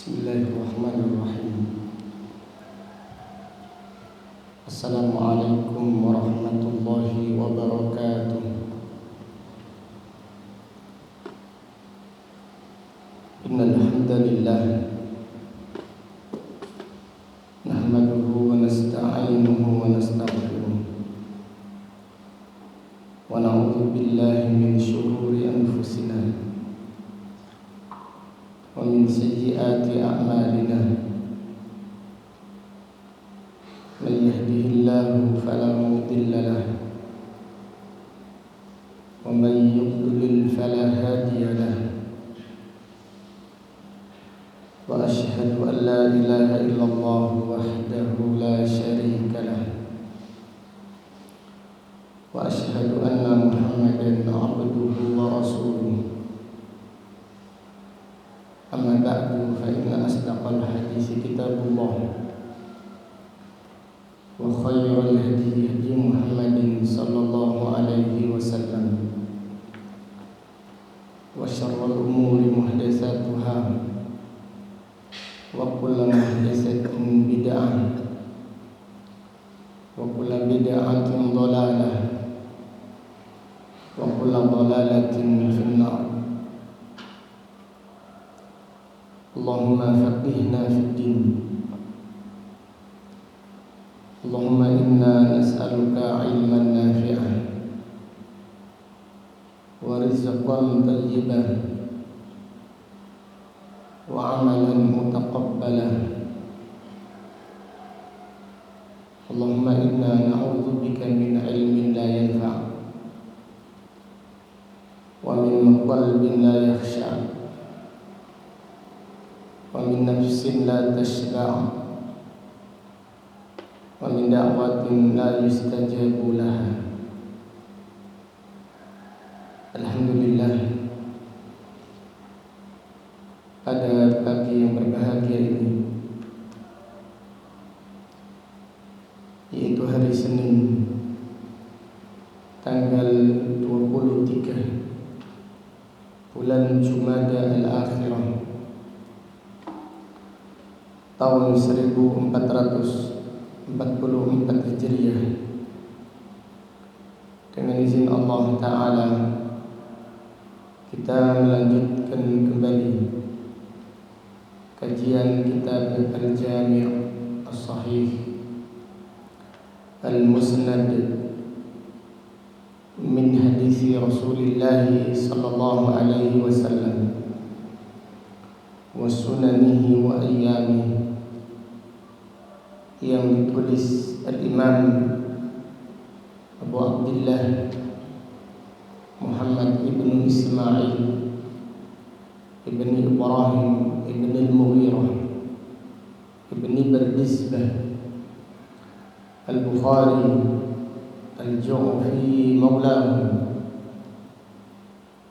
Bismillahirrahmanirrahim. Assalamualaikum warahmatullahi wabarakatuh. Innal hamdalillah nahmaduhu wa nasta'inuhu wa nastaghfiruh wa na'udzu billahi min shururi anfusina wa min sayyiati a'malina. Man yahdihillahu fala mudilla lahu wa man yudlil fala hadiya lahu. Wa asyhadu an la ilaha illallah wahdahu la syarika lahu wa asyhadu anna Muhammadan abduhu wa rasuluh. Amma ba'du fa inna asdaqal hadits kitabullah wa khairal hadi hadi Muhammadin sallallahu alaihi wasallam wa syarrul umuri muhdatsatuha wa kullu muhdatsatin bid'ah wa kullu bid'atin dhalalah wa kullu dhalalatin finnar. Allahumma faqihna fid din. Allahumma inna nas'aluka ilman nafi'an wa rizqan thayyiban wa amalan mutaqabbalan. Allahumma inna na'udzubika min ilmin la yanfa' wa min qalbin la yakhsha' wa min nafsin la tashba' wa min da'watin la yustajabu laha. Alhamdulillah, pada pagi yang berbahagia ini, yaitu hari Senin tanggal 23 bulan Jumada al-Akhirah tahun 1444 Hijriah, dengan izin Allah Ta'ala kita melanjutkan kembali kajian kitab Al-Jami' As-Sahih Al-Musnad min hadisi Rasulullah sallallahu alaihi wasallam wa sunanihi wa ayyamihi, yang ditulis Al-Imam Abu Abdullah Muhammad ibn Ismail ibn Ibrahim ibn al-Mughirah ibn Bardisbah Al-Bukhari Al-Ju'fi maulahu,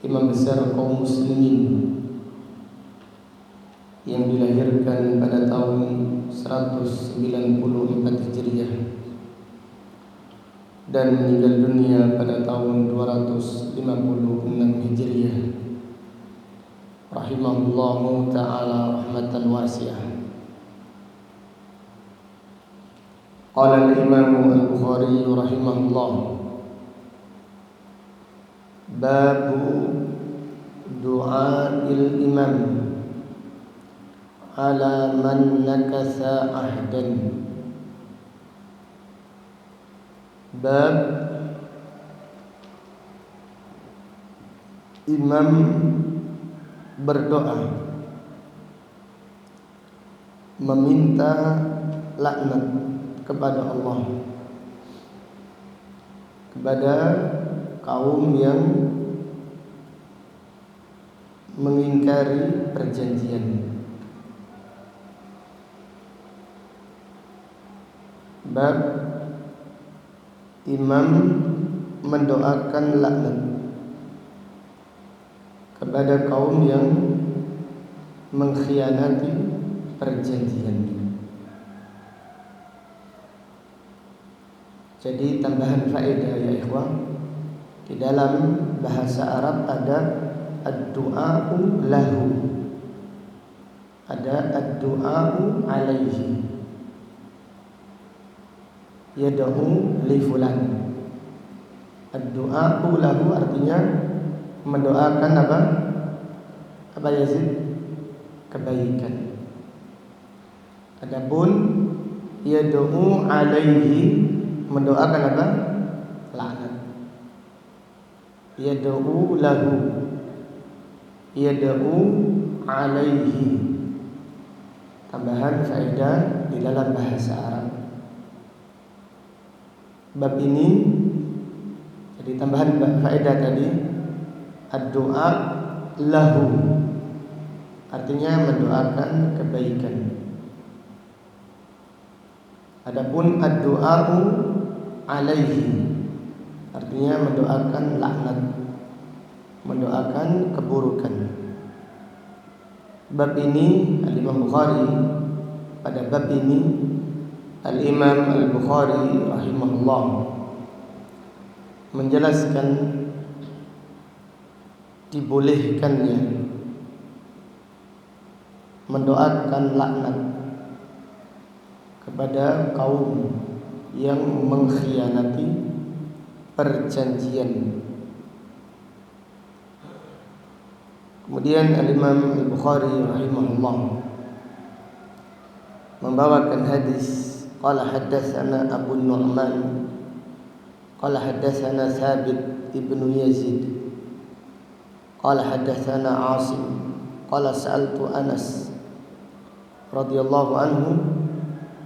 imam besar kaum muslimin yang dilahirkan pada tahun 194 Hijriah dan meninggal dunia pada tahun 256 Hijriah, rahimahullahu ta'ala rahmatan wasi'ah. Qala al-Imam Al-Bukhari rahimahullah, babu du'a'il imam ala man nakasa ahdan. Bab imam berdoa meminta laknat kepada Allah kepada kaum yang mengingkari perjanjian. Bab imam mendoakan laknat kepada kaum yang mengkhianati perjanjian. Jadi tambahan faedah ya ikhwan, di dalam bahasa Arab ada ad-du'a'u lahu, ada ad-du'a'u alaihi, yad'u li fulan. Ad-du'a'u lahu artinya mendoakan apa? Apa Yazid? Kebaikan. Adapun yad'u alaihi mendoakan apa? Laknat. Yad'u lahu, yad'u alaihi. Tambahan faedah di dalam bahasa Arab. Bab ini jadi tambahan faedah tadi, ad-du'a lahu artinya mendoakan kebaikan. Adapun ad-du'a'u alaihi artinya mendoakan laknat, mendoakan keburukan. Bab ini Al-Imam Bukhari, pada bab ini Al-Imam Al-Bukhari rahimahullah menjelaskan dibolehkannya mendoakan laknat kepada kaum yang mengkhianati perjanjian. Kemudian Al-Imam Al-Bukhari rahimahullah membawakan hadis, qala haddatsana Abu Nu'man qala haddatsana Thabit ibnu Yazid qala haddatsana Asim qala sa'altu Anas radhiyallahu anhu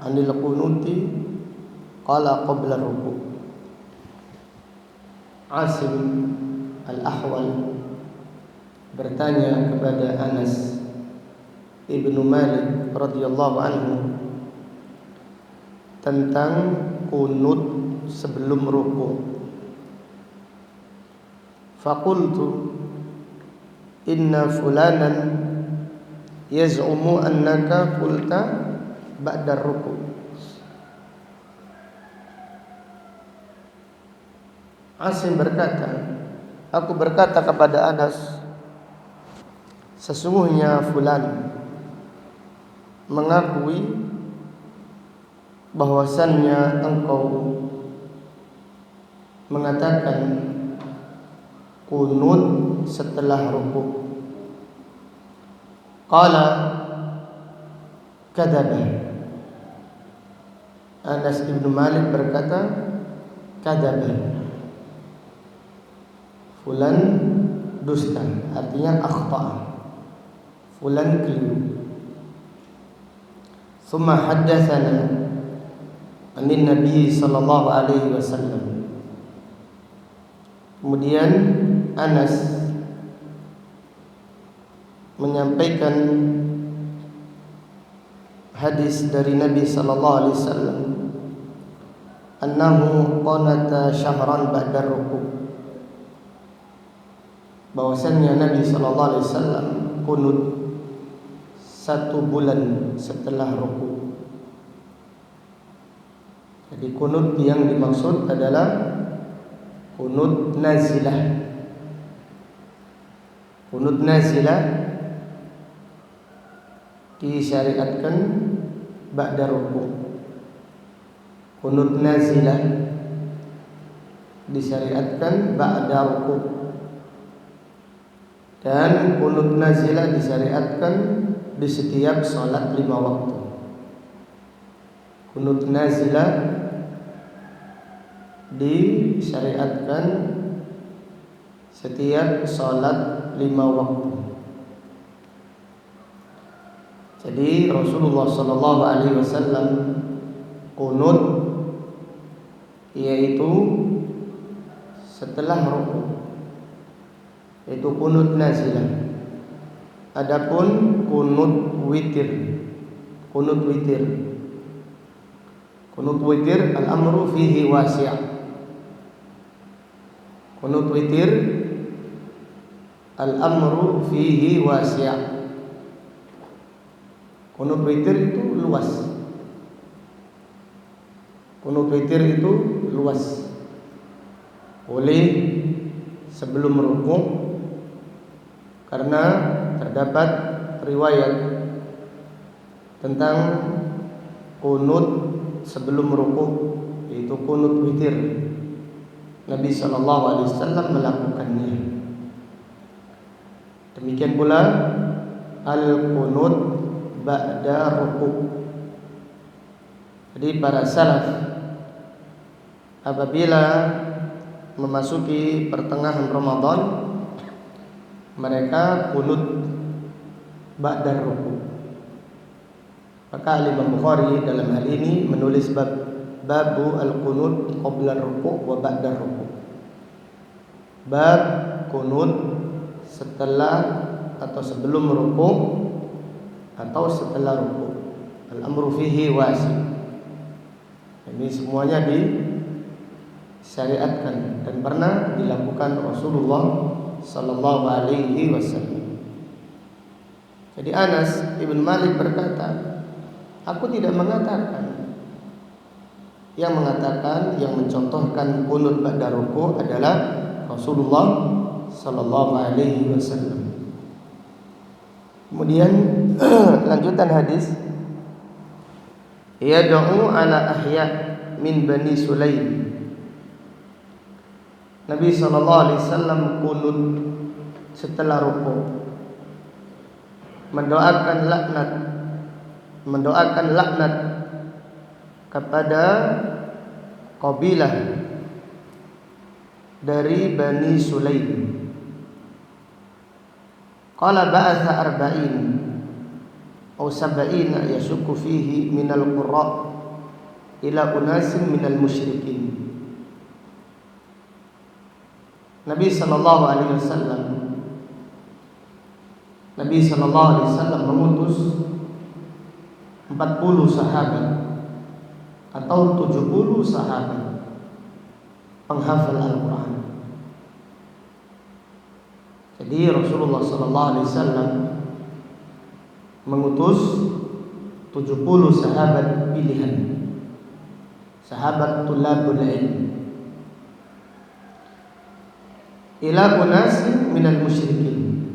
anil qunuti qala qabla ruku'. Asim Al-Ahwal bertanya kepada Anas ibnu Malik radhiyallahu anhu tentang kunut sebelum ruku'. Faqultu inna fulanan yaz'umu annaka qulta ba'da ruku'. Asim berkata, aku berkata kepada Anas, sesungguhnya fulan mengakui bahwasannya engkau mengatakan kunut setelah ruku'. Qala kadzaba. Anas bin Malik berkata kadzaba. Fulan dusta, artinya akhta. Fulan keliru. Thumma haddatsana anin Nabi sallallahu alaihi wasallam. Kemudian Anas menyampaikan hadis dari Nabi sallallahu alaihi wasallam annahu qanata syahran ba'da ruku', bahwasannya Nabi sallallahu alaihi wasallam kunut 1 bulan setelah ruku'. Jadi kunut yang dimaksud adalah kunut nazilah. Kunut nazilah disyariatkan ba'da ruku'. Kunut nazilah disyariatkan ba'da ruku'. Dan kunut nazilah disyariatkan di setiap salat 5 waktu. Kunut nazilah disyariatkan setiap salat 5 waktu. Jadi Rasulullah sallallahu alaihi wasallam kunut yaitu setelah ruku', yaitu kunut nazilah. Adapun kunut witir, kunut witir al-amru fihi wasi'. Kunut witir al-amru fihi wasi'. Kunut witir itu luas. Kunut witir itu luas. Boleh sebelum ruku' karena terdapat riwayat tentang kunut sebelum rukuk, yaitu kunut witir. Nabi SAW melakukannya. Demikian pula al-kunut ba'da rukuk. Jadi para salaf apabila memasuki pertengahan Ramadan, mereka kunut ba'da rukuk. Maka Imam Bukhari dalam hal ini menulis babu al-kunut qabla rukuk wa ba'da rukuk. Bab kunut setelah atau sebelum rukuk atau setelah rukuk. Al-amru fihi wasi'. Ini semuanya disyariatkan dan pernah dilakukan Rasulullah sallallahu alaihi wasallam. Jadi Anas ibn Malik berkata, aku tidak mengatakan. Yang mengatakan, yang mencontohkan kunut ba'da ruku' adalah Rasulullah sallallahu alaihi wasallam. Kemudian lanjutan hadis, yad'u ala ahya min bani Sulaim. Nabi sallallahu alaihi wasallam kunut setelah ruku', mendoakan laknat kepada kabilah dari Bani Sulaim. Qala ba'atha arba'in aw sab'ina yashukku fihi minal qurra ila unasin minal musyrikin. Nabi sallallahu alaihi wasallam mengutus 40 sahabat atau 70 sahabat penghafal Al-Quran. Jadi Rasulullah sallallahu alaihi wasallam mengutus 70 sahabat pilihan, sahabat tulabul ilm, ila unasin minal musyrikin,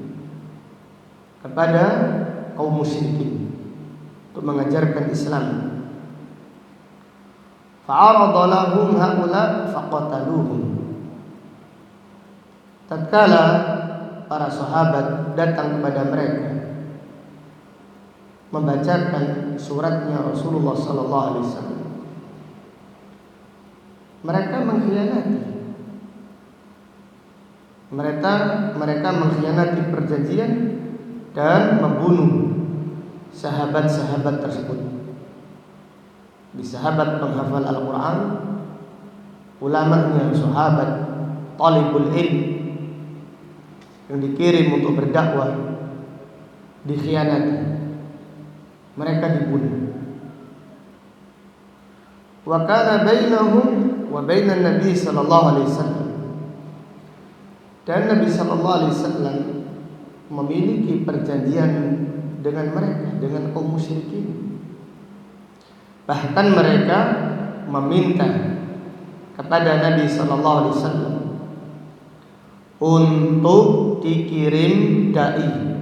kepada kaum musyrikin untuk mengajarkan Islam. Fa'arada lahum haula faqataluhum. Tatkala para sahabat datang kepada mereka membacakan suratnya Rasulullah sallallahu alaihi wasallam, mereka mengkhianati. Mereka mengkhianati perjanjian dan membunuh sahabat-sahabat tersebut. Di sahabat penghafal Al-Quran, ulamanya sahabat talibul ilm yang dikirim untuk berdakwah dikhianati, mereka dibunuh. Wa kana bainahum wa bainan Nabi sallallahu alaihi wasallam, dan Nabi sallallahu alaihi wasallam memiliki perjanjian dengan mereka, dengan kaum musyrikin. Bahkan mereka meminta kepada Nabi sallallahu alaihi wasallam untuk dikirim dai,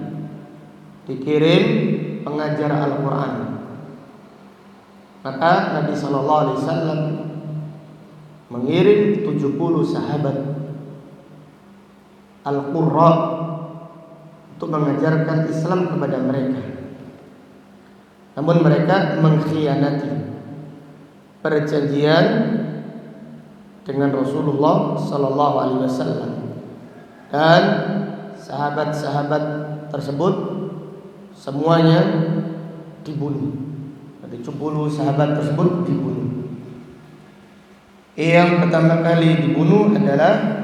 dikirim pengajar Al-Quran. Maka Nabi sallallahu alaihi wasallam mengirim 70 sahabat Al-Qurra untuk mengajarkan Islam kepada mereka. Namun mereka mengkhianati perjanjian dengan Rasulullah sallallahu alaihi wasallam, dan sahabat-sahabat tersebut semuanya dibunuh. Ada 70 sahabat tersebut dibunuh. Yang pertama kali dibunuh adalah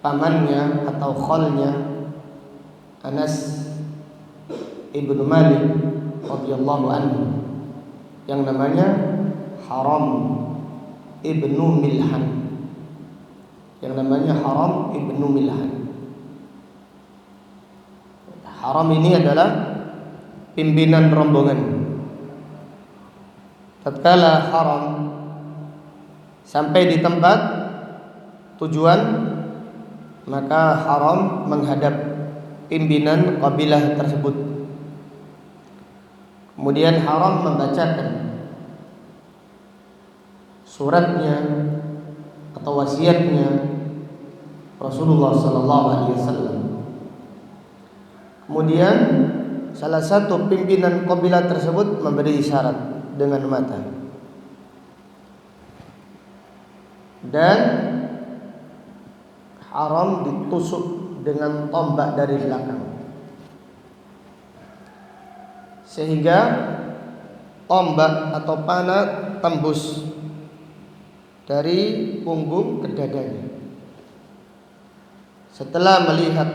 pamannya atau khalnya Anas ibnu Malik radhiyallahu anhu, yang namanya Haram ibnu Milhan. Yang namanya Haram ibnu Milhan. Haram ini adalah pimpinan rombongan. Tatkala Haram sampai di tempat tujuan, maka Haram menghadap pimpinan kabilah tersebut. Kemudian haram membacakan suratnya atau wasiatnya Rasulullah sallallahu alaihi wasallam. Kemudian salah satu pimpinan kabilah tersebut memberi isyarat dengan mata. Dan haram ditusuk dengan tombak dari belakang, sehingga tombak atau panah tembus dari punggung ke dadanya. Setelah melihat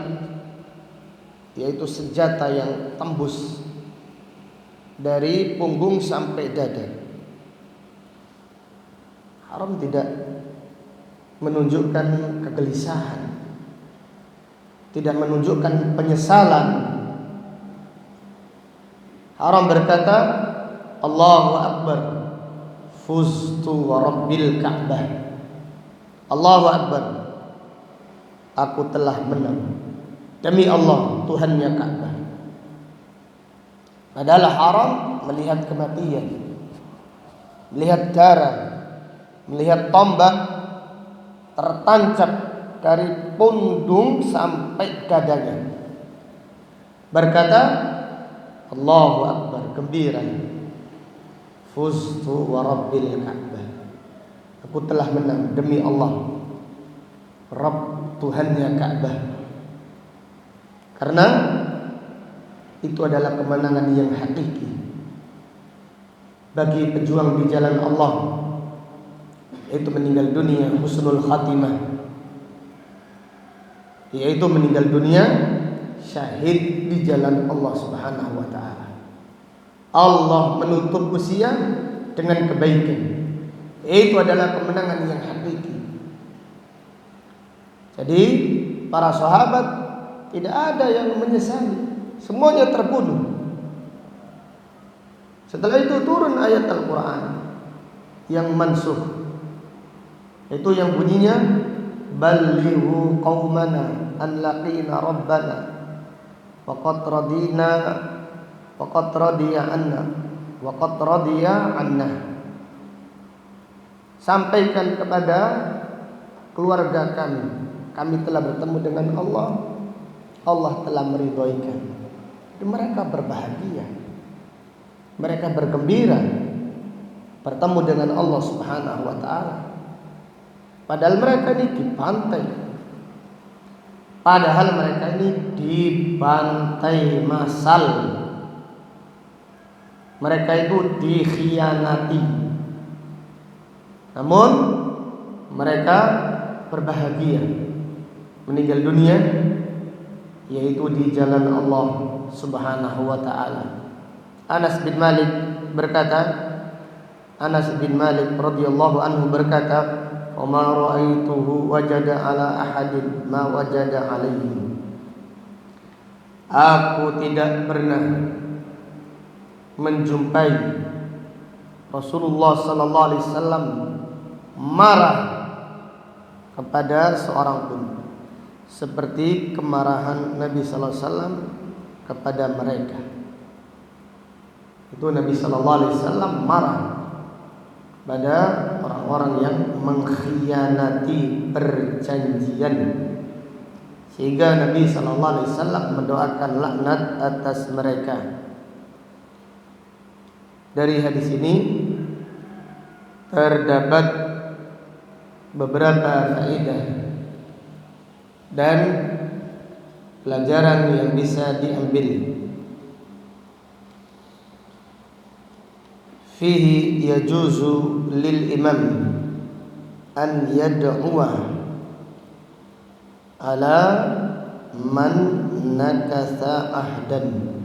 yaitu senjata yang tembus dari punggung sampai dada, haram tidak menunjukkan kegelisahan, tidak menunjukkan penyesalan. Haram berkata Allahu Akbar, fuztu wa rabbil Ka'bah. Allahu Akbar, aku telah menang demi Allah, Tuhannya Ka'bah. Padahal haram melihat kematian, melihat darah, melihat tombak tertancap dari punggung sampai dadanya. Berkata Allahu Akbar, gembira, fuztu wa rabbil Ka'bah, aku telah menang demi Allah, Rabb, Tuhannya Ka'bah. Karena itu adalah kemenangan yang hakiki bagi pejuang di jalan Allah, yaitu meninggal dunia husnul khatimah, yaitu meninggal dunia syahid di jalan Allah Subhanahu wa taala. Allah menutup usia dengan kebaikan. Itu adalah kemenangan yang hakiki. Jadi para sahabat tidak ada yang menyesali, semuanya terbunuh. Setelah itu turun ayat Al-Quran yang mansukh, itu yang bunyinya ballighu qaumana an laqina rabbana waqad radina waqad radiya anna waqad radiya anna. Sampaikan kepada keluarga kami telah bertemu dengan Allah, Allah telah meridhoi kami. Dan mereka berbahagia, mereka bergembira bertemu dengan Allah Subhanahu wa taala. Padahal mereka ini dibantai. Padahal mereka ini dibantai massal. Mereka itu dikhianati. Namun mereka berbahagia meninggal dunia, yaitu di jalan Allah Subhanahu wa taala. Anas bin Malik berkata, Anas bin Malik radhiyallahu anhu berkata, "Wa ma ra'aituhu wajada ala ahadin ma wajada alaihi." Aku tidak pernah menjumpai Rasulullah sallallahu alaihi wasallam marah kepada seorang pun seperti kemarahan Nabi sallallahu alaihi wasallam kepada mereka. Itu Nabi sallallahu alaihi wasallam marah pada orang-orang yang mengkhianati perjanjian, sehingga Nabi sallallahu alaihi wasallam mendoakan laknat atas mereka. Dari hadis ini terdapat beberapa faedah dan pelajaran yang bisa diambil. Fihi yajuzu lil imam an yad'uwa ala man nakatha ahdan.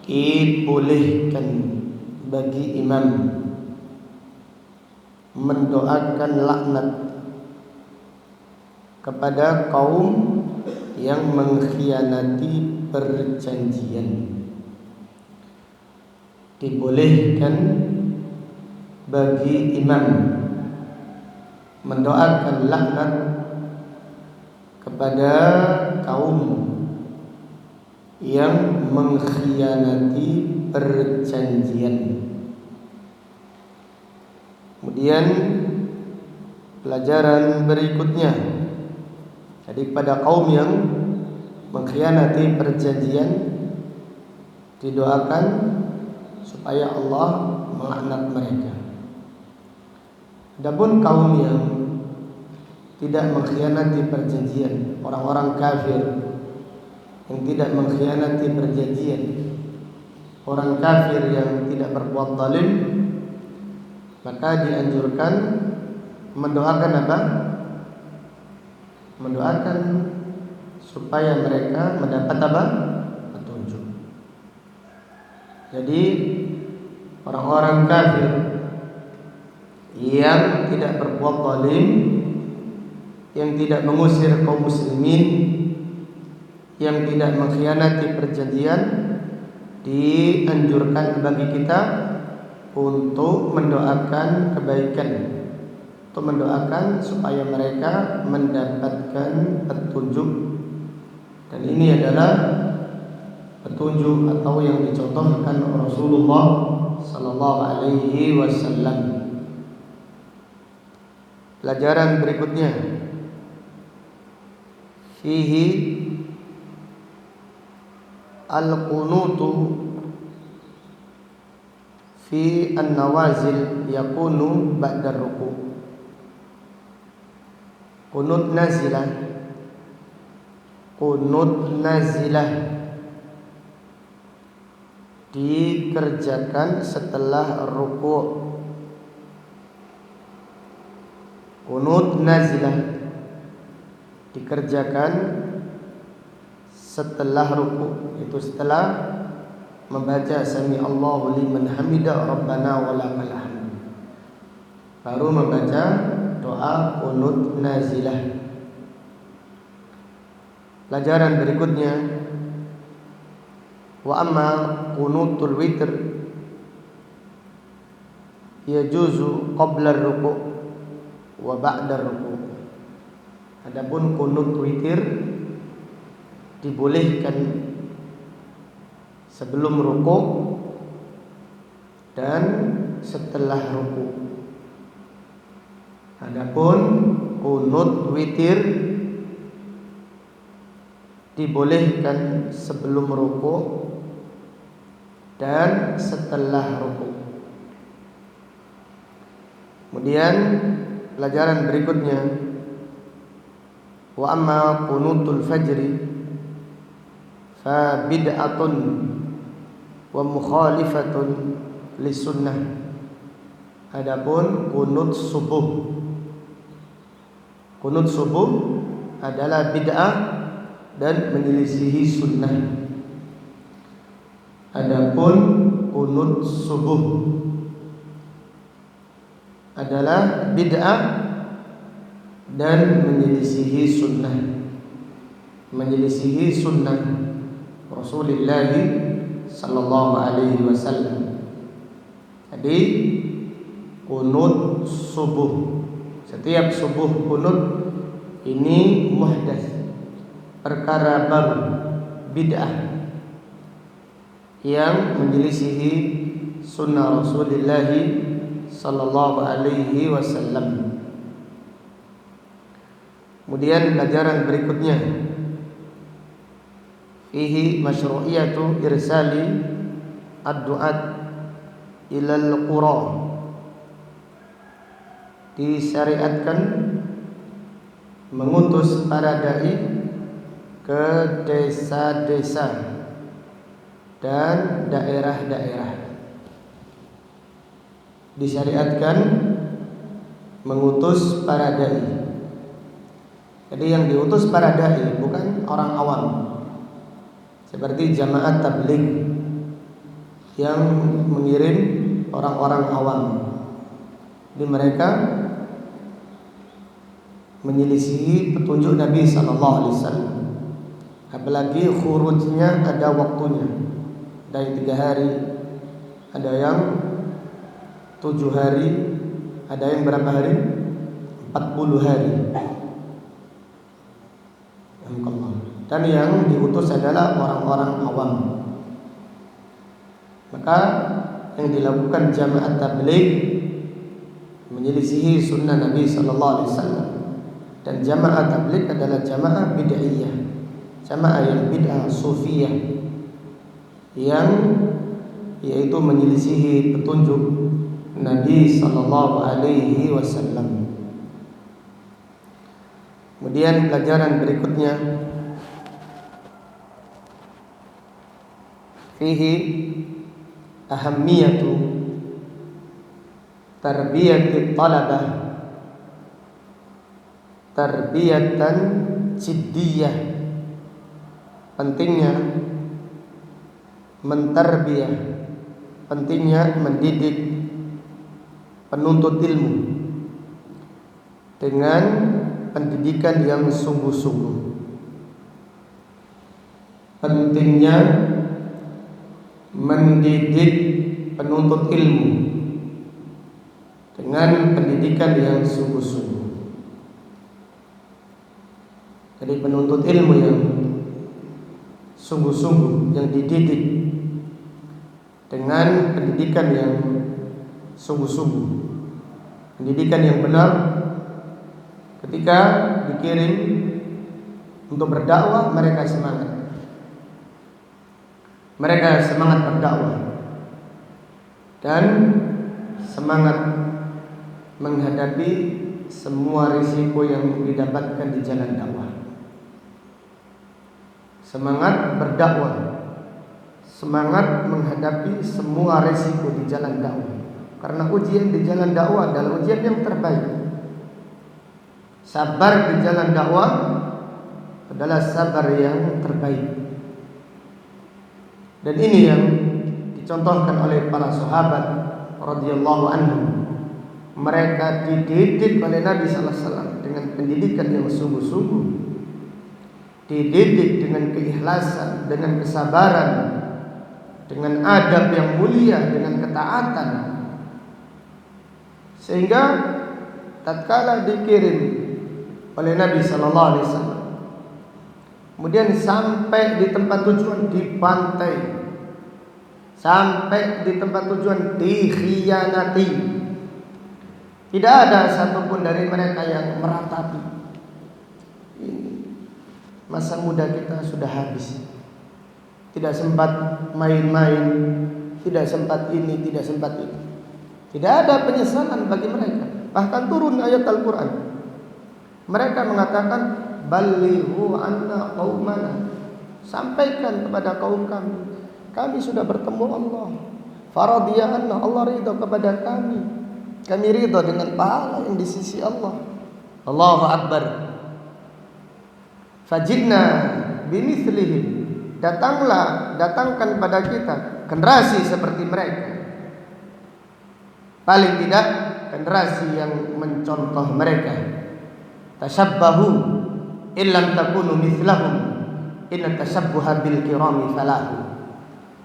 Dibolehkan bagi imam mendoakan laknat kepada kaum yang mengkhianati perjanjian. Dibolehkan bagi imam mendoakan laknat kepada kaum yang mengkhianati perjanjian. Kemudian pelajaran berikutnya, jadi pada kaum yang mengkhianati perjanjian didoakan supaya Allah melaknat mereka. Adapun kaum yang tidak mengkhianati perjanjian, orang-orang kafir yang tidak mengkhianati perjanjian, orang kafir yang tidak berbuat zalim, maka dianjurkan mendoakan apa? Mendoakan supaya mereka mendapat apa? Petunjuk. Jadi orang-orang kafir yang tidak berbuat zalim, yang tidak mengusir kaum muslimin, yang tidak mengkhianati perjanjian, dianjurkan bagi kita untuk mendoakan kebaikan, untuk mendoakan supaya mereka mendapatkan petunjuk. Dan ini adalah petunjuk atau yang dicontohkan Rasulullah sallallahu alaihi wasallam. Pelajaran berikutnya, fihi al-qunutu fi an-nawazil yakunu ba'da ruku'. Qunut nazilah, qunut nazilah dikerjakan setelah ruku'. Qunut nazilah dikerjakan setelah ruku', itu setelah membaca sami Allahu liman hamidah rabbana walakal hamd, baru membaca doa qunut nazilah. Pelajaran berikutnya, wa amma qunutul witr yajuzu qabla ruku' wa ba'da ruku'. Adapun qunut witir dibolehkan sebelum ruku' dan setelah ruku'. Adapun qunut witir dibolehkan sebelum ruku' dan setelah ruku'. Kemudian pelajaran berikutnya, wa amma qunutul fajri fa bid'atun wa mukhalifatun lisunnah. Adapun qunut subuh, qunut subuh adalah bid'ah dan menyelisihi sunnah. Adapun qunut subuh adalah bid'ah dan menyelisihi sunnah, menyelisihi sunnah Rasulullah sallallahu alaihi wasallam. Jadi qunut subuh, setiap subuh qunut ini muhdats, perkara baru, bid'ah yang menyelisihi sunnah Rasulullah sallallahu alaihi wasallam. Kemudian pelajaran berikutnya, fihi masyru'iyatu irsali ad-du'at ilal qura. Disyariatkan mengutus para dai ke desa-desa dan daerah-daerah. Disyariatkan mengutus para dai. Jadi yang diutus para dai bukan orang awam, seperti jamaah tabligh yang mengirim orang-orang awam. Jadi mereka menyelisihi petunjuk Nabi sallallahu alaihi wasallam. Apalagi khurujnya ada waktunya. Ada yang 3 hari, ada yang 7 hari, ada yang berapa hari? 40 hari. dan yang diutus adalah orang-orang awam. Maka yang dilakukan jamaah tabligh menyelisihi sunnah Nabi sallallahu alaihi wasallam, dan jamaah tabligh adalah jamaah bid'iyah, jamaah yang bid'ah sufiyah, yang yaitu menyelisihi petunjuk Nabi sallallahu alaihi wasallam. Kemudian pelajaran berikutnya, fihi ahammiyatu tarbiyati talabah tarbiyatan jiddiyah. Pentingnya mentarbiyah, pentingnya mendidik penuntut ilmu dengan pendidikan yang sungguh-sungguh. Pentingnya mendidik penuntut ilmu dengan pendidikan yang sungguh-sungguh. Jadi penuntut ilmu yang sungguh-sungguh, yang dididik dengan pendidikan yang sungguh-sungguh, pendidikan yang benar. Ketika dikirim untuk berdakwah, mereka semangat. Mereka semangat berdakwah dan semangat menghadapi semua risiko yang didapatkan di jalan dakwah. Semangat berdakwah, semangat menghadapi semua risiko di jalan dakwah. Karena ujian di jalan dakwah adalah ujian yang terbaik. Sabar di jalan dakwah adalah sabar yang terbaik. Dan ini yang dicontohkan oleh para sahabat radhiyallahu anhum. Mereka dididik oleh Nabi sallallahu alaihi wasallam dengan pendidikan yang sungguh-sungguh. Dididik dengan keikhlasan, dengan kesabaran, dengan adab yang mulia, dengan ketaatan. Sehingga tatkala dikirim oleh Nabi sallallahu alaihi wasallam, kemudian sampai di tempat tujuan dibantai, sampai di tempat tujuan dikhianati. Tidak ada satupun dari mereka yang meratapi, masa muda kita sudah habis, tidak sempat main-main, tidak sempat ini, tidak sempat itu. Tidak ada penyesalan bagi mereka. Bahkan turun ayat Al-Quran, mereka mengatakan, balighu anna qaumana, sampaikan kepada kaum kami, kami sudah bertemu Allah. Faradiya anna, Allah ridha kepada kami, kami ridha dengan pahala yang di sisi Allah. Allahu Akbar. Fajidna bimithlihim, datangkan pada kita generasi seperti mereka. Paling tidak generasi yang mencontoh mereka. Tashabbahu illam takunu mithlahum inna tashabbuha bil kirami falahu.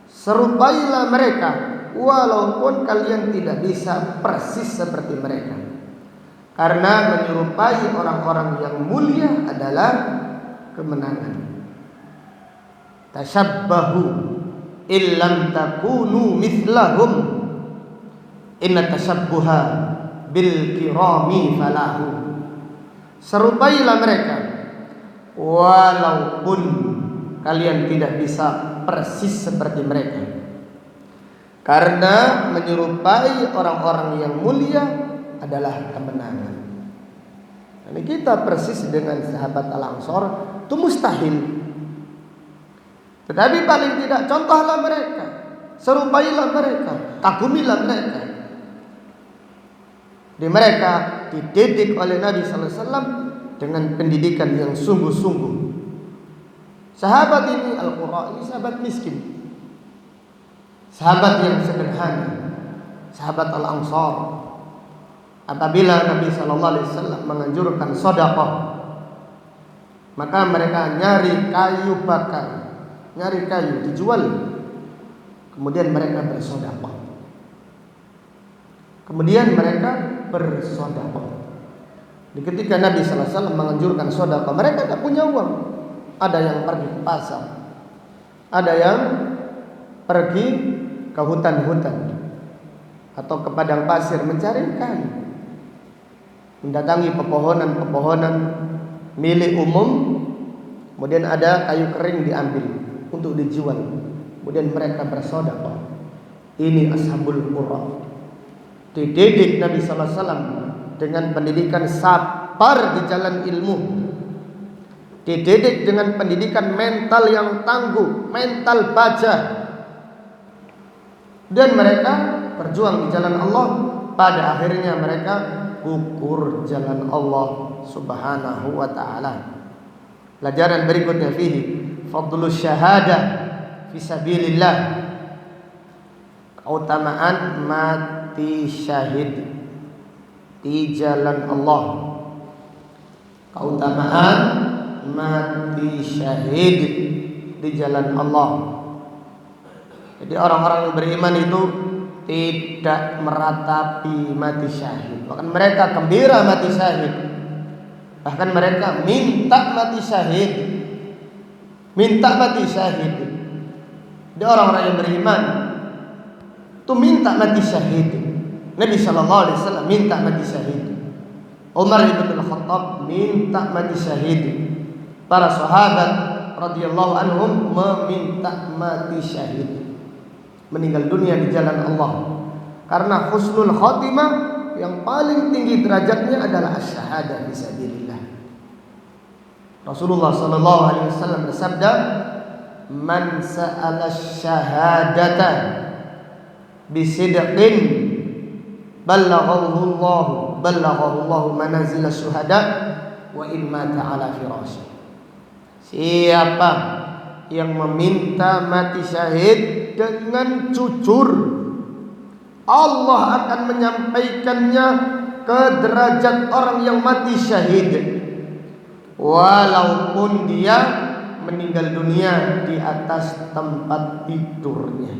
Serupailah mereka walaupun kalian tidak bisa persis seperti mereka, karena menyerupai orang-orang yang mulia adalah kemenangan. Tashabbahu illam takunu mithlahum inna tashabbuha bil kirami falahu. Serupailah mereka walaupun kalian tidak bisa persis seperti mereka, karena menyerupai orang-orang yang mulia adalah kemenangan. Jadi kita persis dengan sahabat Al-Ansor itu mustahil. Tetapi paling tidak contohlah mereka, serupailah mereka, kagumilah mereka. Di mereka dididik oleh Nabi sallallahu alaihi wasallam dengan pendidikan yang sungguh-sungguh. Sahabat ini Al-Qurra, ini sahabat miskin, sahabat yang sederhana, sahabat Al-Ansar. Apabila Nabi sallallahu alaihi wasallam menganjurkan sedekah, maka mereka nyari kayu bakar, nyari kayu dijual, kemudian mereka bersedekah. Kemudian mereka bersedekah. Ketika Nabi sallallahu alaihi wasallam menganjurkan sedekah, mereka tidak punya uang. ada yang pergi ke pasar, ada yang pergi ke hutan-hutan atau ke padang pasir mencari ikan, mendatangi pepohonan-pepohonan milik umum, kemudian ada kayu kering diambil untuk dijual, kemudian mereka bersedekah. Ini ashabul qura. Dididik Nabi sallallahu alaihi wasallam dengan pendidikan sabar di jalan ilmu. Dididik dengan pendidikan mental yang tangguh, mental baja. Dan mereka berjuang di jalan Allah. Pada akhirnya mereka gugur jalan Allah Subhanahu wa ta'ala. Pelajaran berikutnya fihi fadlus syahadah fisabilillah. Keutamaan mati syahid di jalan Allah. Keutamaan mati syahid di jalan Allah. Jadi orang-orang yang beriman itu tidak meratapi mati syahid. Bahkan mereka gembira mati syahid. Bahkan mereka minta mati syahid. Minta mati syahid. Jadi orang-orang yang beriman itu minta mati syahid. Nabi sallallahu alaihi wasallam minta mati syahid. Umar bin Al-Khattab minta mati syahid. Para sahabat radhiyallahu anhum meminta mati syahid, meninggal dunia di jalan Allah. Karena husnul khatimah yang paling tinggi derajatnya adalah asy-syahadah fisabilillah. Rasulullah sallallahu alaihi wasallam bersabda, "Man sa'ala asy-syahadata bisidqin ballaghahu Allah manazil asy-syuhada wa in mata ala firasy." Siapa yang meminta mati syahid dengan jujur, Allah akan menyampaikannya ke derajat orang yang mati syahid, walaupun dia meninggal dunia di atas tempat tidurnya.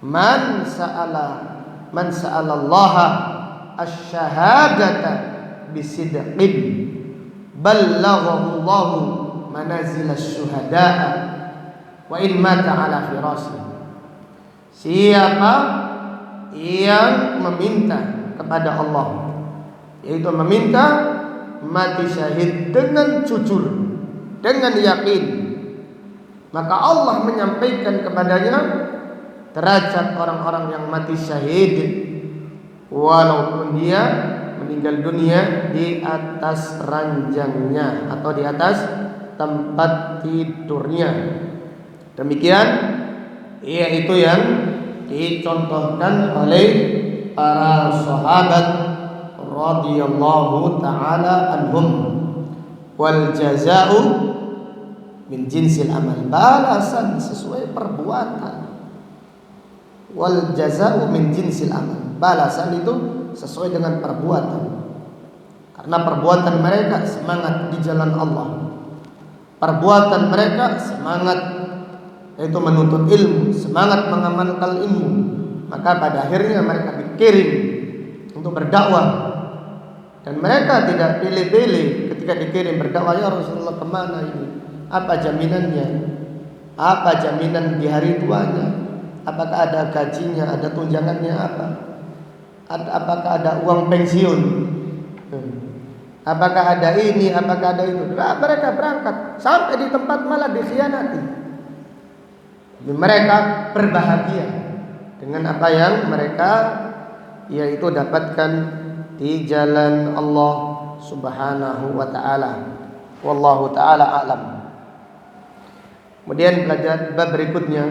Man sa'ala Allah asy-syahadata bisidqin ballaghahu Allah manazil asy-syuhada wa in mata ala firasy. Siapa yang meminta kepada Allah, yaitu meminta mati syahid dengan jujur, dengan yakin, maka Allah menyampaikan kepadanya derajat orang-orang yang mati syahid walaupun dia meninggal dunia di atas ranjangnya atau di atas tempat tidurnya. Demikian yaitu yang dicontohkan oleh para sahabat radhiyallahu taala anhum. Wal jazaa'u min jinsil amal, balasan sesuai perbuatan. Wal jazaa'u min jinsil amal, balasan itu sesuai dengan perbuatan. Karena perbuatan mereka semangat di jalan Allah, perbuatan mereka semangat yaitu menuntut ilmu, semangat mengamalkan ilmu, maka pada akhirnya mereka dikirim untuk berdakwah. Dan mereka tidak pilih-pilih ketika dikirim berdakwah. Ya Rasulullah, kemana ini? Apa jaminannya? Apa jaminan di hari tuanya? Apakah ada gajinya, ada tunjangannya apa? Apakah ada uang pensiun? Apakah ada ini, apakah ada itu? Nah, mereka berangkat sampai di tempat malah dikhianati. Mereka berbahagia dengan apa yang mereka yaitu dapatkan di jalan Allah Subhanahu wa taala. Wallahu taala a'lam. Kemudian pelajaran bab berikutnya,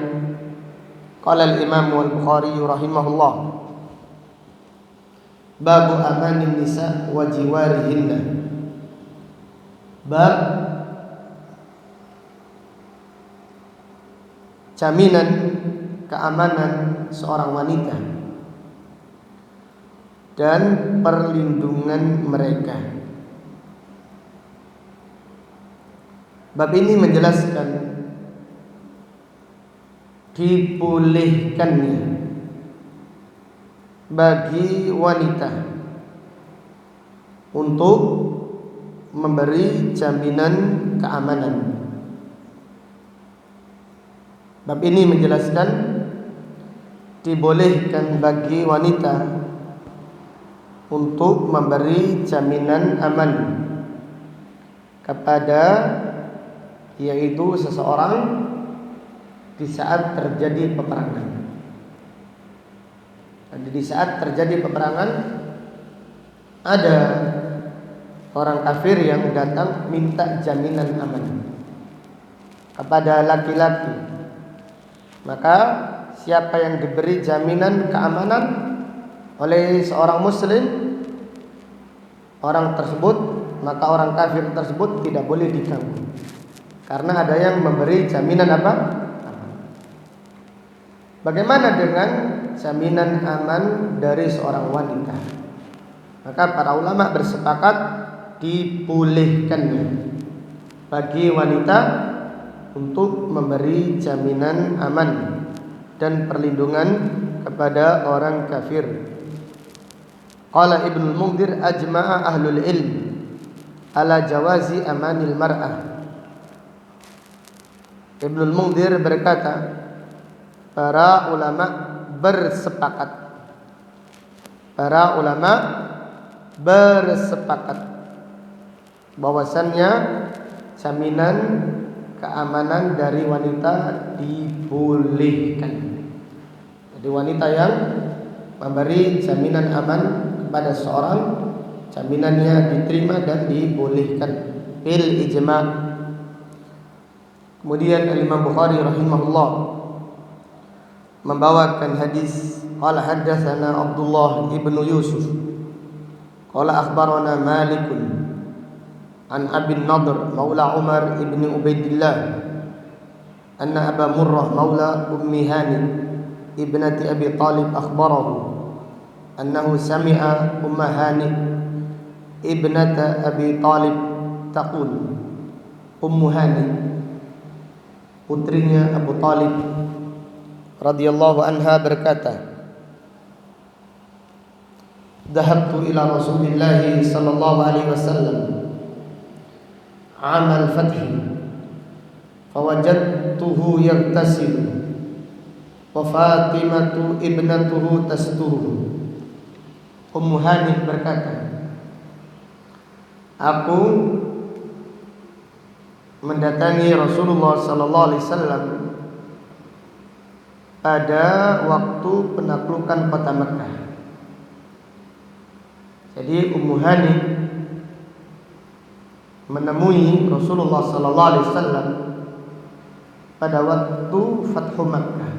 qala al-Imam al-Bukhari rahimahullah, bab amanin nisa wa jiwarihinna. Bab jaminan keamanan seorang wanita dan perlindungan mereka. Bab ini menjelaskan dibolehkannya bagi wanita untuk memberi jaminan keamanan. Bab ini menjelaskan dibolehkan bagi wanita untuk memberi jaminan aman kepada yaitu seseorang di saat terjadi peperangan. Jadi di saat terjadi peperangan ada orang kafir yang datang minta jaminan aman kepada laki-laki, maka siapa yang diberi jaminan keamanan oleh seorang muslim, orang tersebut, maka orang kafir tersebut tidak boleh diganggu, karena ada yang memberi jaminan apa? Bagaimana dengan jaminan aman dari seorang wanita? Maka para ulama bersepakat dibolehkannya bagi wanita untuk memberi jaminan aman dan perlindungan kepada orang kafir. Qala Ibnu Munzir ajma'a ahlul ilm ala jawazi amanil mar'ah. Ibnu Munzir berkata, para ulama bersepakat bahwasannya jaminan keamanan dari wanita dibolehkan. Jadi wanita yang memberi jaminan aman kepada seorang, jaminannya diterima dan dibolehkan bil ijma'. Kemudian Imam Bukhari rahimahullah membawakan hadis, qala haddatsana Abdullah ibnu Yusuf qala akhbarana Malik an Abi Nadr maula Umar ibn Ubaidillah anna Aba Murrah maula Ummi Hani ibnati Abi Talib akhbarahu annahu sami'a Umma Hani ibnata Abi Talib taqul. Ummu Hani, putrinya Abu Talib radhiyallahu anha berkata, "Dhahabtu ila Rasulillah sallallahu alaihi wasallam amal fathi fawajadtuhu yaghtasil wa Fatimatu ibnatuhu tasturuhu." Ummu Hani berkata, aku mendatangi Rasulullah sallallahu alaihi wasallam pada waktu penaklukan kota Mekah. Jadi Ummu Hani menemui Rasulullah sallallahu alaihi wasallam pada waktu Fathu Makkah.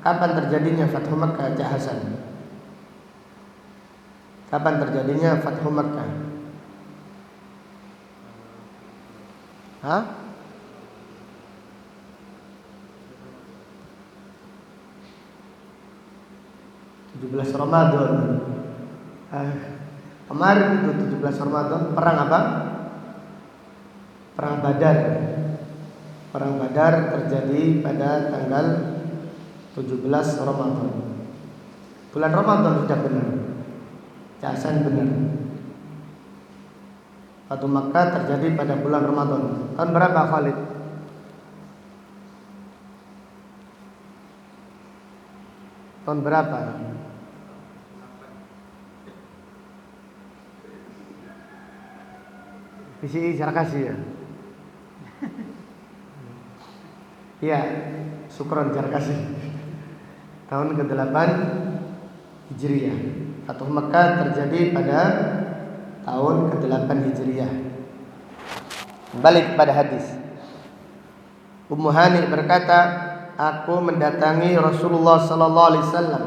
Kapan terjadinya Fathu Makkah, Cak Hasan? Kapan terjadinya Fathu Makkah? Hah? Ramadan. Kemarin itu 17 Ramadan perang apa? Perang Badar. Perang Badar terjadi pada tanggal 17 Ramadan. Bulan Ramadan sudah benar. Jasan benar. Fathu Makkah terjadi pada bulan Ramadan. Tahun berapa, Khalid? Tahun berapa? PCI Jarkasi ya? Iya, Syukron Jarkasi. Tahun ke-8 Hijriah. Fathu Makkah terjadi pada tahun ke-8 Hijriah. Balik pada hadis. Ummu Hani berkata, aku mendatangi Rasulullah sallallahu alaihi wasallam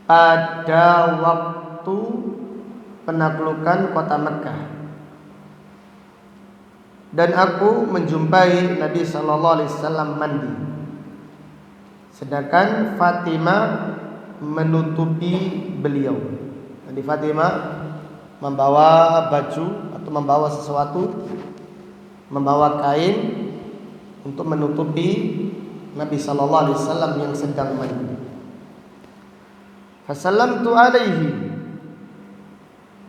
pada waktu penaklukan kota Mekah, dan aku menjumpai Nabi sallallahu alaihi wasallam mandi, sedangkan Fatimah menutupi beliau. Jadi Fatimah membawa baju atau membawa sesuatu, membawa kain untuk menutupi Nabi sallallahu alaihi wasallam yang sedang mandi. Fasallamtu alaihi,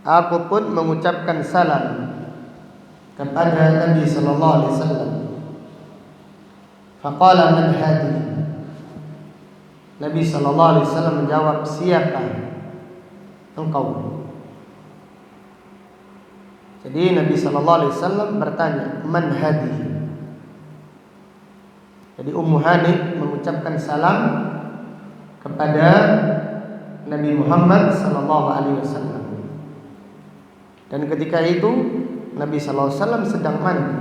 aku pun mengucapkan salam kepada Nabi sallallahu alaihi wasallam. Faqala man hadi? Nabi sallallahu alaihi wasallam menjawab, siapa engkau? Jadi Nabi sallallahu alaihi wasallam bertanya, man hadi? Jadi Ummu Hani mengucapkan salam kepada Nabi Muhammad sallallahu alaihi wasallam. Dan ketika itu Nabi sallallahu alaihi wasallam sedang mandi.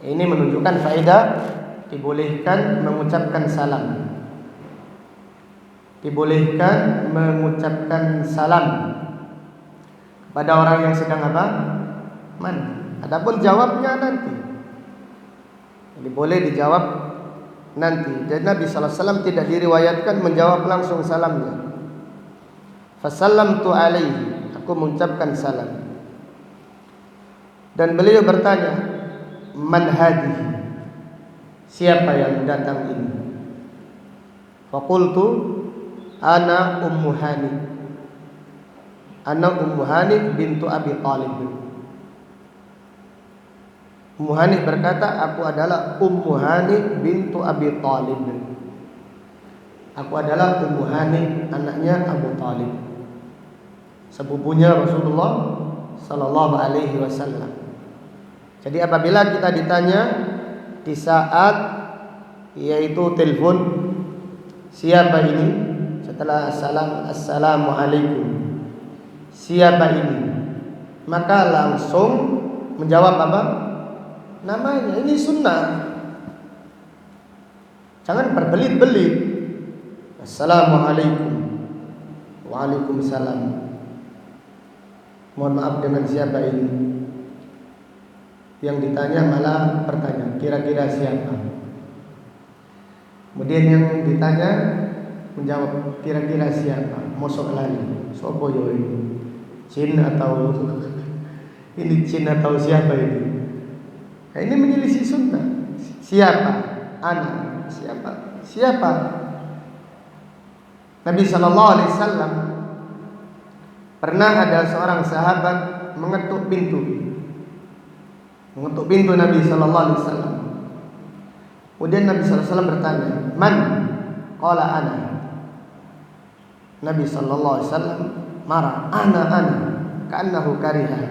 Ini menunjukkan faedah dibolehkan mengucapkan salam. Dibolehkan mengucapkan salam kepada orang yang sedang apa? Mandi. Adapun jawabnya nanti. Jadi boleh dijawab nanti. Dan Nabi sallallahu alaihi wasallam tidak diriwayatkan menjawab langsung salamnya. Fasallamtu alaihi, aku mengucapkan salam. Dan beliau bertanya, man hadi? Siapa yang datang ini? Faqultu ana Ummu Hani. Ana Ummu Hani bintu Abi Thalib. Ummu Hani berkata, aku adalah Ummu Hani bintu Abi Thalib. Aku adalah Ummu Hani, anaknya Abu Thalib, sepupunya Rasulullah sallallahu alaihi wasallam. Jadi apabila kita ditanya di saat yaitu telepon, siapa ini? Setelah assalamualaikum, siapa ini? Maka langsung menjawab apa? Namanya. Ini sunnah. Jangan berbelit-belit. Assalamualaikum. Waalaikumsalam. Mohon maaf, dengan siapa ini? Yang ditanya malah bertanya, kira-kira siapa? Kemudian yang ditanya menjawab, kira-kira siapa? Mosok lali. Sopo yo ini? Jin atau ini jin atau siapa ini? Nah, ini menyelisih sunnah. Siapa? Anak. Siapa? Siapa? Nabi sallallahu alaihi wasallam pernah ada seorang sahabat mengetuk pintu. Mengetuk pintu Nabi sallallahu alaihi wasallam. Kemudian Nabi sallallahu alaihi wasallam bertanya, "Man?" Qala ana. Nabi sallallahu alaihi wasallam marah, "Ana." Ka'annahu kariha.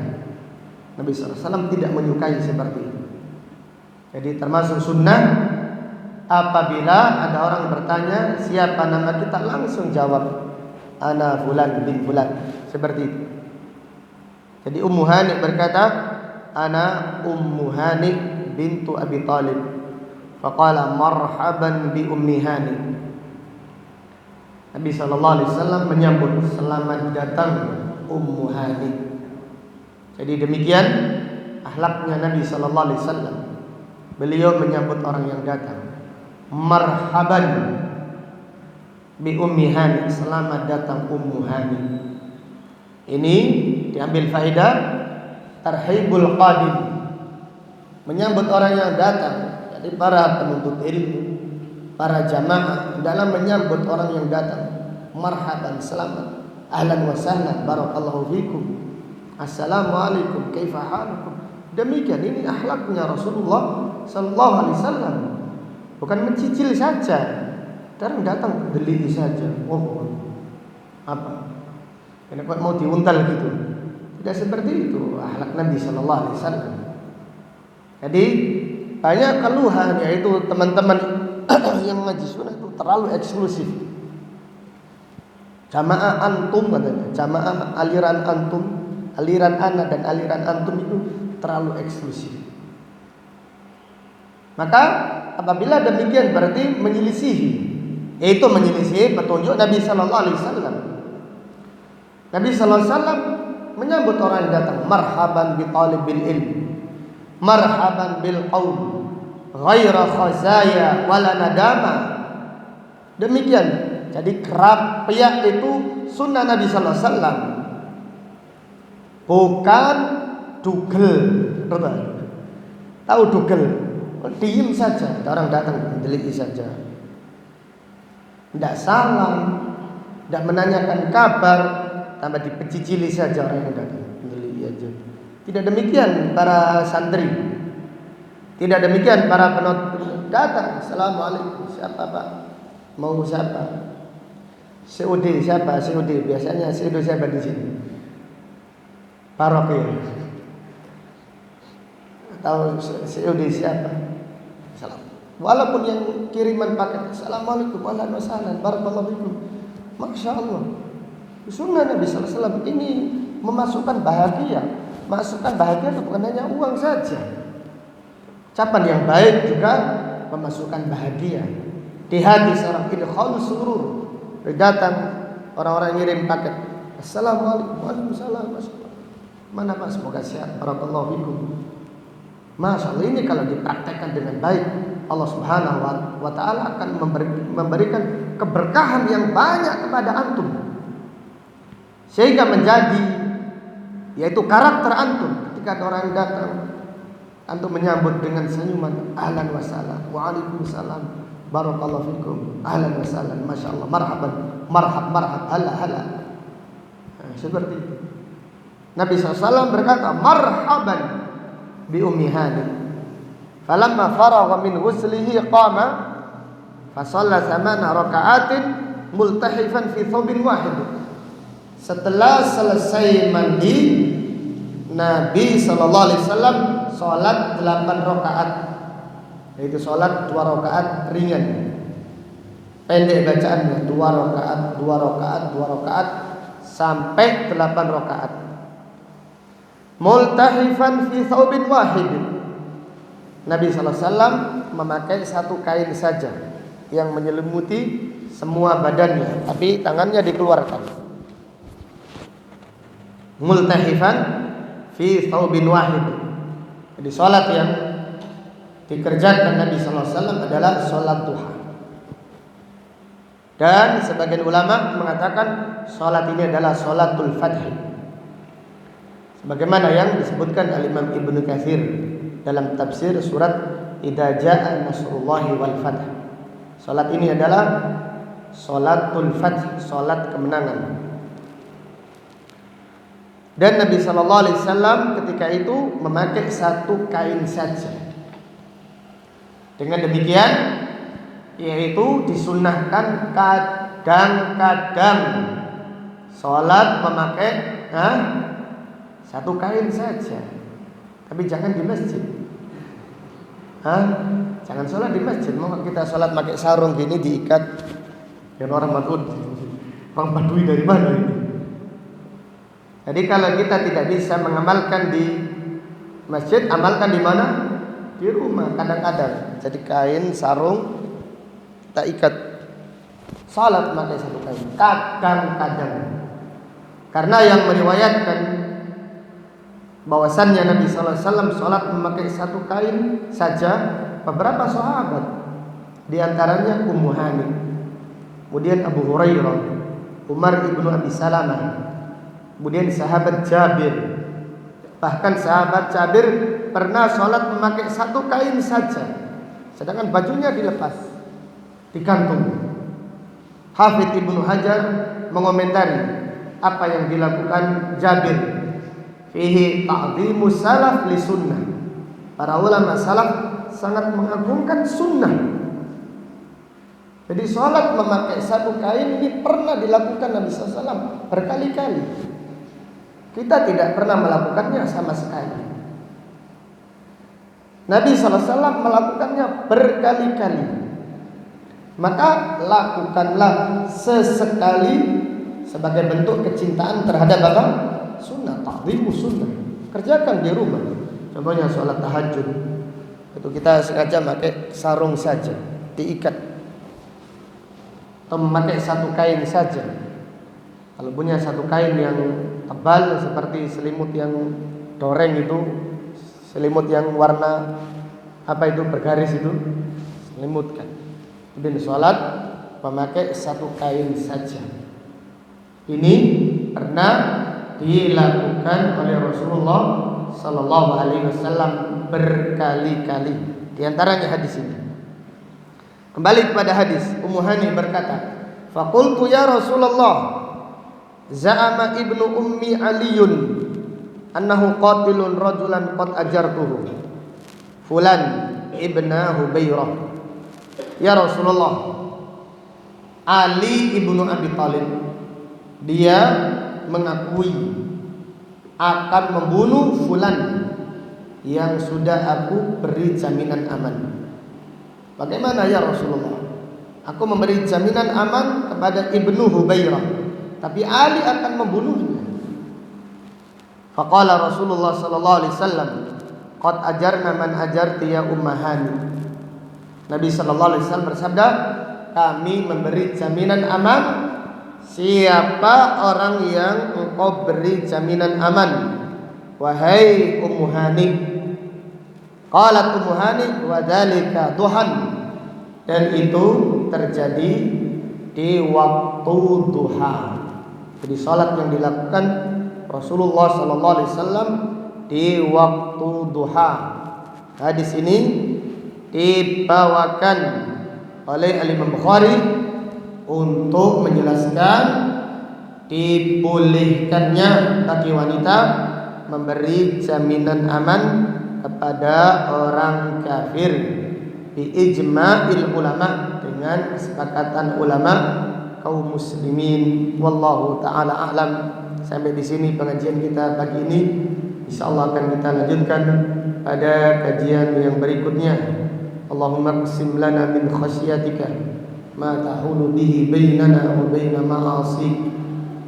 Nabi sallallahu alaihi wasallam tidak menyukai seperti itu. Jadi termasuk sunnah apabila ada orang bertanya siapa nama kita, langsung jawab ana fulan bin fulan, seperti itu. Jadi Ummu Hani berkata, ana Ummu Hani bintu Abi Thalib. Faqala marhaban bi Ummi Hani. Nabi sallallahu alaihi wasallam menyambut, selamat datang Ummu Hani. Jadi demikian akhlaknya Nabi sallallahu alaihi wasallam. Beliau menyambut orang yang datang. Marhaban bi Ummi Hani, selamat datang Ummu Hani. Ini diambil faedah tarhibul qadim, menyambut orang yang datang. Jadi para penuntut ilmu, para jamaah dalam menyambut orang yang datang, marhaban, selamat, ahlan wa sahlan, barakallahu fikum, assalamualaikum, kaifa halukum. Demikian ini akhlaknya Rasulullah sallallahu alaihi wasallam. Bukan mencicil saja, orang datang beli saja. Oh, apa? Kenapa mau diuntal gitu? Tidak seperti itu akhlak Nabi sallallahu alaihi wasallam. Jadi banyak keluhan, yaitu teman-teman yang ngaji sunnah itu terlalu eksklusif. Jamaah antum katanya, jamaah aliran antum, aliran ana dan aliran antum itu terlalu eksklusif. Maka apabila demikian berarti menyelisihi, yaitu menyelisihi petunjuk Nabi sallallahu alaihi wasallam. Nabi sallallahu alaihi wasallam menyambut orang yang datang, marhaban bi talibil ilm, marhaban bil qaum, ghaira khazaya wala nadama. Demikian. Jadi kerap piak itu sunnah Nabi sallallahu alaihi wasallam. Bukan dugel. Tahu dugel? Diam saja, orang datang delik saja. Tidak salam, tidak menanyakan kabar, tambah dipecicili saja orang yang datang. Beli aja. Tidak demikian para santri. Tidak demikian para penonton datang. Assalamualaikum. Siapa Pak? Mau siapa? COD siapa? COD biasanya COD siapa di sini? Paroki atau COD siapa? Salam. Walaupun yang kiriman paket Assalamualaikum warahmatullahi wabarakatuh barakallahu fikum. Masya Allah. Sunnah Nabi sallallahu alaihi wasallam ini memasukkan bahagia. Masukkan bahagia itu bukan hanya uang saja. Ucapan yang baik juga memasukkan bahagia di hati seorang, idkhalus surur. Datang orang-orang ngirim paket. Assalamualaikum waalaikumsalam. Mana Pak, semoga sehat. Barakallahu fikum. Masya Allah, ini kalau dipraktekkan dengan baik, Allah Subhanahu wa ta'ala akan memberikan keberkahan yang banyak kepada antum, sehingga menjadi, yaitu karakter antum. Ketika ada orang datang, antum menyambut dengan senyuman, ahlan wa sahlan, waalaikumsalam, barakallahu fikum, ahlan wa sahlan, masya Allah, marhaban, marhab, hala. Seperti itu. Nabi SAW berkata, marhaban bi ummi Hani. Falamma faragha min ghuslihi qama fa shalla 8 raka'atin multahifan fi thawbin wahid. Setelah selesai mandi, Nabi sallallahu alaihi wasallam salat 8 rakaat. Yaitu salat 2 rakaat ringan. Pendek bacaannya, 2 rakaat sampai 8 rakaat. Multahifan fi thawbin wahid. Nabi sallallahu alaihi wasallam memakai satu kain saja yang menyelimuti semua badannya, tapi tangannya dikeluarkan. Multahifan fi thawbin wahid. Jadi salat yang dikerjakan Nabi sallallahu alaihi wasallam adalah salat duha. Dan sebagian ulama mengatakan salat ini adalah salatul fath. Bagaimana yang disebutkan Al-Imam Ibnu Katsir dalam tafsir surat Idza Jaa Nasrullahi wal Fath. Salat ini adalah salatul fath, salat kemenangan. Dan Nabi sallallahu alaihi wasallam ketika itu memakai satu kain saja. Dengan demikian, yaitu disunnahkan kadang-kadang salat memakai satu kain saja, tapi jangan di masjid. Jangan sholat di masjid. Mau kita sholat pakai sarung gini diikat. Dan orang Madud, orang Badui dari mana ini? Jadi kalau kita tidak bisa mengamalkan di masjid, amalkan di mana? Di rumah. Kadang-kadang jadi kain sarung kita ikat. Sholat pakai satu kain. Kadang-kadang. Karena yang meriwayatkan bahwasannya Nabi sallallahu alaihi wasallam salat memakai satu kain saja beberapa sahabat, di antaranya Ummu Hani, kemudian Abu Hurairah, Umar ibnu Abi Salamah, kemudian sahabat Jabir. Bahkan sahabat Jabir pernah salat memakai satu kain saja, sedangkan bajunya dilepas, digantung. Hafidz Ibnu Hajar mengomentari apa yang dilakukan Jabir. Fihi ta'zimu salaf li sunnah. Para ulama salaf sangat mengagungkan sunnah. Jadi sholat memakai satu kain ini pernah dilakukan Nabi SAW berkali-kali. Kita tidak pernah melakukannya sama sekali. Nabi SAW melakukannya berkali-kali. Maka lakukanlah sesekali sebagai bentuk kecintaan terhadap apa? Sunnah, ta'zimu sunnah. Kerjakan di rumah. Contohnya sholat tahajud, itu kita sengaja pakai sarung saja, diikat, atau memakai satu kain saja. Kalau punya satu kain yang tebal seperti selimut yang doreng itu, selimut yang warna apa itu bergaris itu, selimutkan. Dan sholat memakai satu kain saja. Ini pernah dilakukan oleh Rasulullah Sallallahu Alaihi Wasallam berkali-kali. Di antaranya hadis ini. Kembali kepada hadis, Ummu Hani berkata, "Faqultu ya Rasulullah, za'ama ibnu ummi aliyun annahu qatilun rajulan qad ajartuhu fulan ibna Hubairah. Ya Rasulullah, Ali ibnu Abi Thalib dia mengakui akan membunuh fulan yang sudah aku beri jaminan aman. Bagaimana ya Rasulullah? Aku memberi jaminan aman kepada ibnu Hubairah, tapi Ali akan membunuhnya. Faqala Rasulullah sallallahu alaihi wasallam, qad ajarna man ajarti ya ummahani. Nabi sallallahu alaihi wasallam bersabda, kami memberi jaminan aman siapa orang yang engkau beri jaminan aman, wahai Ummu Hani. Qalat Ummu Hani, wa dzalika duhan, dan itu terjadi di waktu duha. Jadi salat yang dilakukan Rasulullah sallallahu alaihi wasallam di waktu duha. Hadis ini dibawakan oleh Imam Bukhari untuk menjelaskan dibolehkannya bagi wanita memberi jaminan aman kepada orang kafir bi ijma'il ulama, dengan kesepakatan ulama kaum muslimin. Wallahu taala a'lam. Sampai di sini pengajian kita pagi ini. Insyaallah akan kita lanjutkan pada kajian yang berikutnya. Allahumma qsim lana min khasyatika ma tahulu bihi bainana wa baina ma'asik,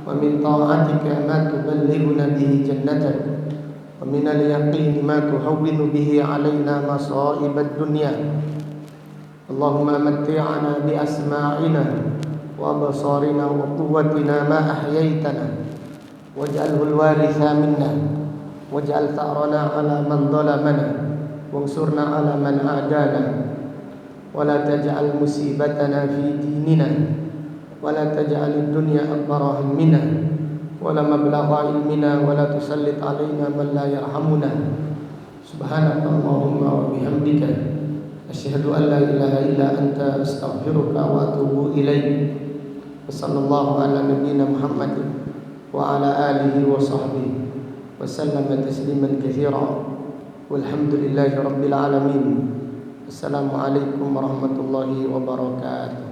wa min ta'atika ma tuballighuna bihi jannatak, wa min al-yaqini ma tuhawwinu bihi 'alaina masa'ibad dunya. Allahumma matti'na bi asma'ina wa absarina wa quwwatina ma ahyaytana waj'alhu al-waritha minna waj'al tha'rana 'ala man dhalamana wansurna 'ala man 'adana wa la taj'al musibatana fi dinina wa la taj'al ad-dunya akbara hammina wa la mablagha ilmina wa la tusallit 'alaina man la yarhamuna. Subhanakallahumma wa bihamdika asyhadu an la ilaha illa anta astaghfiruka wa atubu ilaik. Wassallallahu ala nabiyyina Muhammadin wa ala alihi wa sahbihi wa sallama tasliman katsira. Walhamdulillahi rabbil alamin. Assalamualaikum warahmatullahi wabarakatuh.